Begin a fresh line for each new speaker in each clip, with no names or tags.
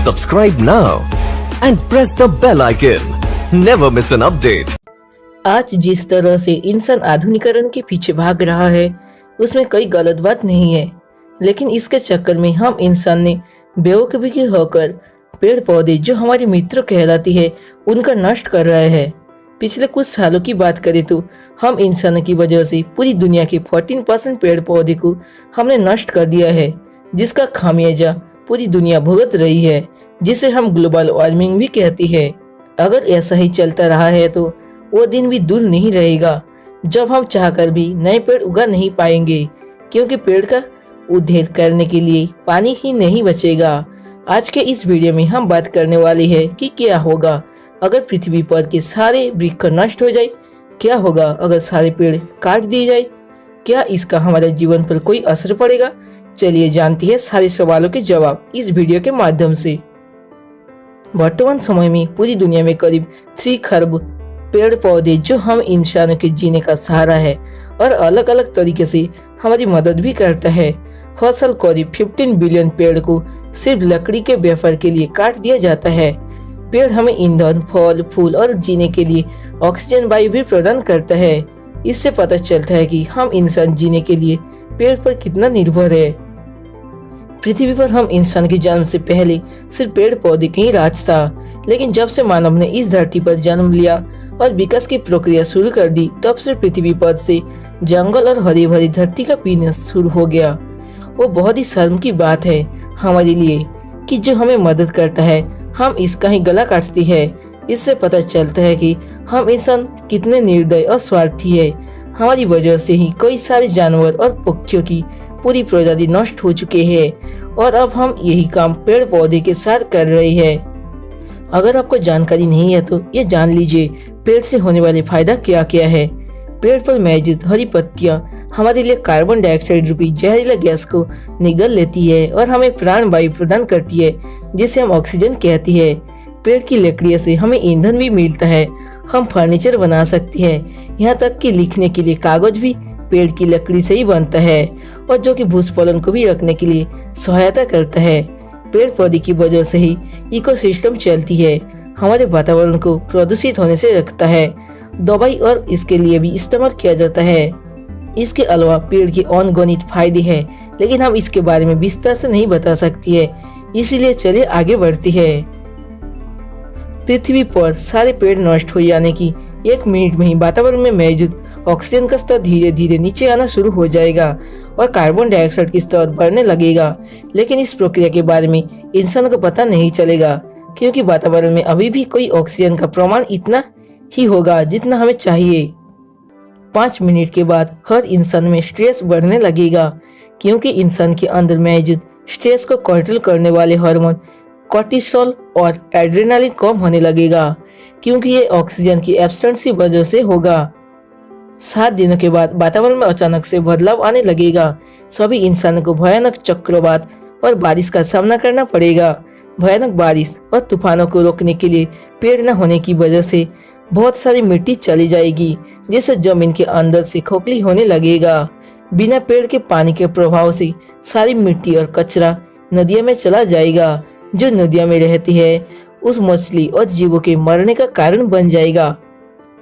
Subscribe now and press the bell icon. Never miss an update.
आज जिस तरह से इंसान आधुनिकीकरण के पीछे भाग रहा है उसमें कोई गलत बात नहीं है, लेकिन इसके चक्कर में हम इंसान ने बेवकूफ़ी के होकर पेड़ पौधे जो हमारे मित्र कहलाती है उनका नष्ट कर रहे हैं। पिछले कुछ सालों की बात करें तो हम इंसानों की वजह से पूरी दुनिया के 14% पेड़ पौधे को हमने नष्ट कर दिया है, जिसका खामियाजा पूरी दुनिया भुगत रही है, जिसे हम ग्लोबल वार्मिंग भी कहती है। अगर ऐसा ही चलता रहा है तो वो दिन भी दूर नहीं रहेगा जब हम चाहकर भी नए पेड़ उगा नहीं पाएंगे, क्योंकि पेड़ का उद्धार करने के लिए पानी ही नहीं बचेगा। आज के इस वीडियो में हम बात करने वाले हैं कि क्या होगा अगर पृथ्वी पर के सारे वृक्ष नष्ट हो जाए, क्या होगा अगर सारे पेड़ काट दिए जाए, क्या इसका हमारे जीवन पर कोई असर पड़ेगा। चलिए जानते हैं सारे सवालों के जवाब इस वीडियो के माध्यम से। वर्तमान समय में पूरी दुनिया में करीब 3 खरब पेड़ पौधे जो हम इंसानों के जीने का सहारा है और अलग अलग तरीके से हमारी मदद भी करता है। हर साल करीब 15 बिलियन पेड़ को सिर्फ लकड़ी के व्यापार के लिए काट दिया जाता है। पेड़ हमें ईंधन, फल, फूल और जीने के लिए ऑक्सीजन वायु भी प्रदान करता है। इससे पता चलता है कि हम इंसान जीने के लिए पेड़ पर कितना निर्भर है। पृथ्वी पर हम इंसान के जन्म से पहले सिर्फ पेड़ पौधे का ही राज था, लेकिन जब से मानव ने इस धरती पर जन्म लिया और विकास की प्रक्रिया शुरू कर दी, तब से पृथ्वी पर से जंगल और हरी भरी धरती का पीना शुरू हो गया। वो बहुत ही शर्म की बात है हमारे लिए कि जो हमें मदद करता है हम इसका ही गला काटती है। इससे पता चलता है कि हम इंसान कितने निर्दयी और स्वार्थी है। हमारी वजह से ही कई सारे जानवर और पक्षियों की पूरी प्रजाति नष्ट हो चुके हैं और अब हम यही काम पेड़ पौधे के साथ कर रहे हैं। अगर आपको जानकारी नहीं है तो ये जान लीजिए पेड़ से होने वाले फायदा क्या क्या है। पेड़ पर मौजूद हरी पत्तियां हमारे लिए कार्बन डाइऑक्साइड रूपी जहरीला गैस को निगल लेती है और हमें प्राण वायु प्रदान करती है, जिसे हम ऑक्सीजन कहती है। पेड़ की लकड़ियों से हमें ईंधन भी मिलता है, हम फर्नीचर बना सकते हैं, यहाँ तक कि लिखने के लिए कागज भी पेड़ की लकड़ी से ही बनता है और जो कि भूस्खलन को भी रखने के लिए सहायता करता है। पेड़ पौधे की वजह से ही इकोसिस्टम चलती है, हमारे वातावरण को प्रदूषित होने से रखता है। दवाई और इसके लिए भी इस्तेमाल किया जाता है। इसके अलावा पेड़ के अनगिनत फायदे हैं, लेकिन हम इसके बारे में विस्तार से नहीं बता सकती है, इसीलिए चलिए आगे बढ़ती है। पृथ्वी पर सारे पेड़ नष्ट हो जाने की 1 मिनट में ही वातावरण में मौजूद ऑक्सीजन का स्तर धीरे धीरे नीचे आना शुरू हो जाएगा और कार्बन डाइऑक्साइड की स्तर बढ़ने लगेगा। लेकिन इस प्रक्रिया के बारे में इंसान को पता नहीं चलेगा, क्योंकि वातावरण में अभी भी कोई ऑक्सीजन का प्रमाण इतना ही होगा जितना हमें चाहिए। 5 मिनट के बाद हर इंसान में स्ट्रेस बढ़ने लगेगा, क्योंकि इंसान के अंदर मौजूद स्ट्रेस को कंट्रोल करने वाले हार्मोन कोर्टिसोल और एड्रेनालिन कम होने लगेगा, क्योंकि ये ऑक्सीजन की एब्सेंस की वजह से होगा। 7 दिनों के बाद वातावरण में अचानक से बदलाव आने लगेगा। सभी इंसानों को भयानक चक्रवात और बारिश का सामना करना पड़ेगा। भयानक बारिश और तूफानों को रोकने के लिए पेड़ न होने की वजह से बहुत सारी मिट्टी चली जाएगी, जिससे जमीन के अंदर से खोखली होने लगेगा। बिना पेड़ के पानी के प्रभाव से सारी मिट्टी और कचरा नदियों में चला जाएगा, जो नदियों में रहती है उस मछली और जीवों के मरने का कारण बन जाएगा।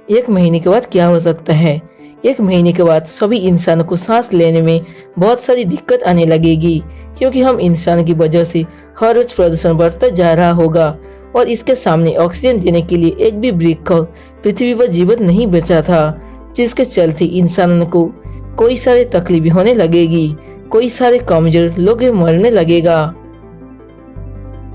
1 महीने के बाद क्या हो सकता है? 1 महीने के बाद सभी इंसानों को सांस लेने में बहुत सारी दिक्कत आने लगेगी, क्योंकि हम इंसान की वजह से हर रोज प्रदूषण बढ़ता जा रहा होगा और इसके सामने ऑक्सीजन देने के लिए एक भी वृक्ष पृथ्वी पर जीवित नहीं बचा था, जिसके चलते इंसानों को कोई सारे तकलीफ होने लगेगी, कोई सारे कमजोर लोग मरने लगेगा।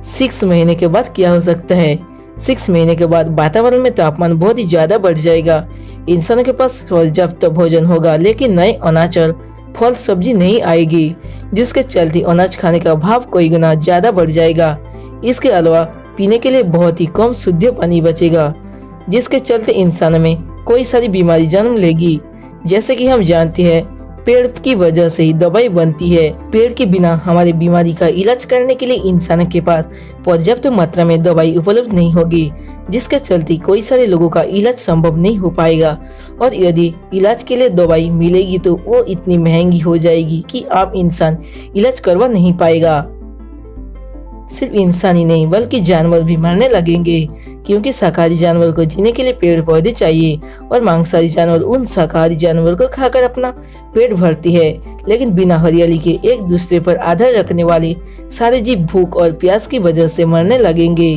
6 महीने के बाद क्या हो सकता है? 6 महीने के बाद वातावरण में तापमान बहुत ही ज्यादा बढ़ जाएगा। इंसानों के पास पर्याप्त भोजन होगा, लेकिन नए अनाज और फल सब्जी नहीं आएगी, जिसके चलते अनाज खाने का भाव कई गुना ज्यादा बढ़ जाएगा। इसके अलावा पीने के लिए बहुत ही कम शुद्ध पानी बचेगा, जिसके चलते इंसानों में कोई सारी बीमारी जन्म लेगी। जैसे कि हम जानते हैं पेड़ की वजह से ही दवाई बनती है। पेड़ के बिना हमारे बीमारी का इलाज करने के लिए इंसानों के पास पर्याप्त मात्रा में दवाई उपलब्ध नहीं होगी, जिसके चलते कोई सारे लोगों का इलाज संभव नहीं हो पाएगा। और यदि इलाज के लिए दवाई मिलेगी तो वो इतनी महंगी हो जाएगी कि आप इंसान इलाज करवा नहीं पाएगा। सिर्फ इंसान ही नहीं बल्कि जानवर भी मरने लगेंगे, क्योंकि शाकाहारी जानवर को जीने के लिए पेड़ पौधे चाहिए और मांसाहारी जानवर उन शाकाहारी जानवर को खाकर अपना पेट भरती है। लेकिन बिना हरियाली के एक दूसरे पर आधार रखने वाले सारे जीव भूख और प्यास की वजह से मरने लगेंगे।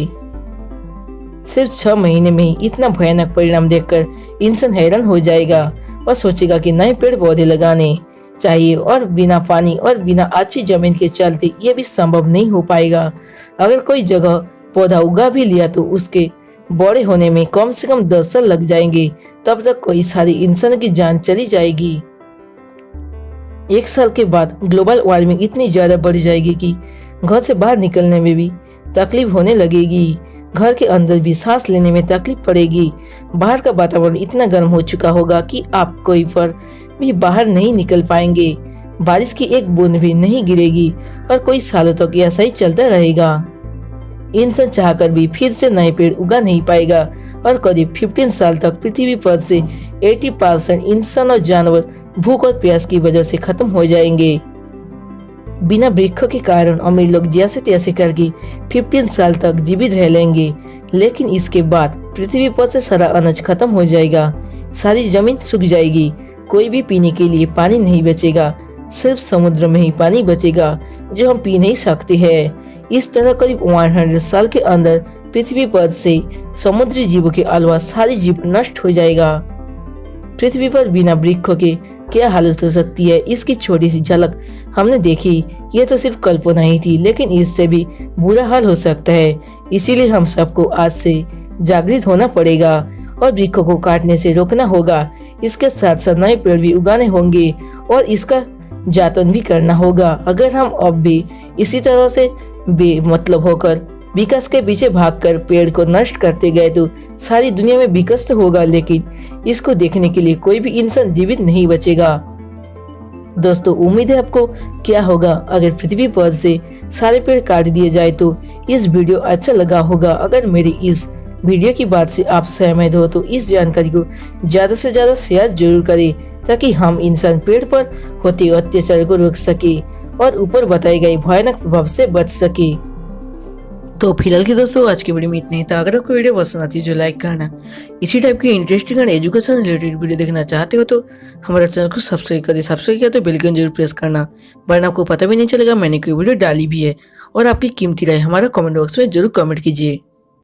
सिर्फ 6 महीने में ही इतना भयानक परिणाम देखकर इंसान हैरान हो जाएगा और सोचेगा कि नए पेड़ पौधे लगाने चाहिए, और बिना पानी और बिना अच्छी जमीन के चलते ये भी संभव नहीं हो पाएगा। अगर कोई जगह पौधा उगा भी लिया तो उसके बड़े होने में कम से कम 10 साल लग जाएंगे, तब तक कोई सारी इंसान की जान चली जाएगी। 1 साल के बाद ग्लोबल वार्मिंग इतनी ज्यादा बढ़ जाएगी कि घर से बाहर निकलने में भी तकलीफ होने लगेगी, घर के अंदर भी सांस लेने में तकलीफ पड़ेगी। बाहर का वातावरण इतना गर्म हो चुका होगा कि आप कोई पर भी बाहर नहीं निकल पाएंगे, बारिश की एक बूंद भी नहीं गिरेगी और कई सालों तक ऐसा ही चलता रहेगा। इंसान चाहकर भी फिर से नए पेड़ उगा नहीं पाएगा और करीब 15 साल तक पृथ्वी पर से 80% इंसान और जानवर भूख और प्यास की वजह से खत्म हो जाएंगे। बिना वृक्षों के कारण अमीर लोग जैसे तैसे करके 15 साल तक जीवित रह लेंगे, लेकिन इसके बाद पृथ्वी पर से सारा अनाज खत्म हो जाएगा, सारी जमीन सूख जाएगी, कोई भी पीने के लिए पानी नहीं बचेगा, सिर्फ समुद्र में ही पानी बचेगा जो हम पी नहीं सकते हैं। इस तरह करीब 100 साल के अंदर पृथ्वी पर से समुद्री जीवों के अलावा सारी जीव नष्ट हो जाएगा। पृथ्वी पर बिना वृक्षों के क्या हालत हो सकती है, इसकी छोटी सी झलक हमने देखी। ये तो सिर्फ कल्पना ही थी, लेकिन इससे भी बुरा हाल हो सकता है। इसीलिए हम सबको आज से जागृत होना पड़ेगा और वृक्षों को काटने से रोकना होगा। इसके साथ साथ नए पेड़ भी उगाने होंगे और इसका जतन भी करना होगा। अगर हम अब भी इसी तरह से बेमतलब होकर विकास के पीछे भागकर पेड़ को नष्ट करते गए तो सारी दुनिया में विकास तो होगा, लेकिन इसको देखने के लिए कोई भी इंसान जीवित नहीं बचेगा। दोस्तों, उम्मीद है आपको क्या होगा अगर पृथ्वी पर से सारे पेड़ काट दिए जाए। तो इस वीडियो अच्छा लगा होगा। अगर मेरी इस वीडियो की बात से आप सहमत हो तो इस जानकारी को ज्यादा से ज्यादा शेयर जरूर करें, ताकि हम इंसान पेड़ पर होते अत्याचार को रोक सके और ऊपर बताए गए भयानक प्रभाव से बच सके। तो फिलहाल की दोस्तों आज की वीडियो में इतना ही था। अगर आपको वीडियो पसंद आती है जो लाइक करना, इसी टाइप की इंटरेस्टिंग और एजुकेशन रिलेटेड वीडियो देखना चाहते हो तो हमारे चैनल को सब्सक्राइब करें। सब्सक्राइब किया तो बेल आइकन जरूर प्रेस करना, वरना आपको पता भी नहीं चलेगा मैंने कोई वीडियो डाली भी है। और आपकी कीमती राय हमारा कमेंट बॉक्स में जरूर कमेंट कीजिए।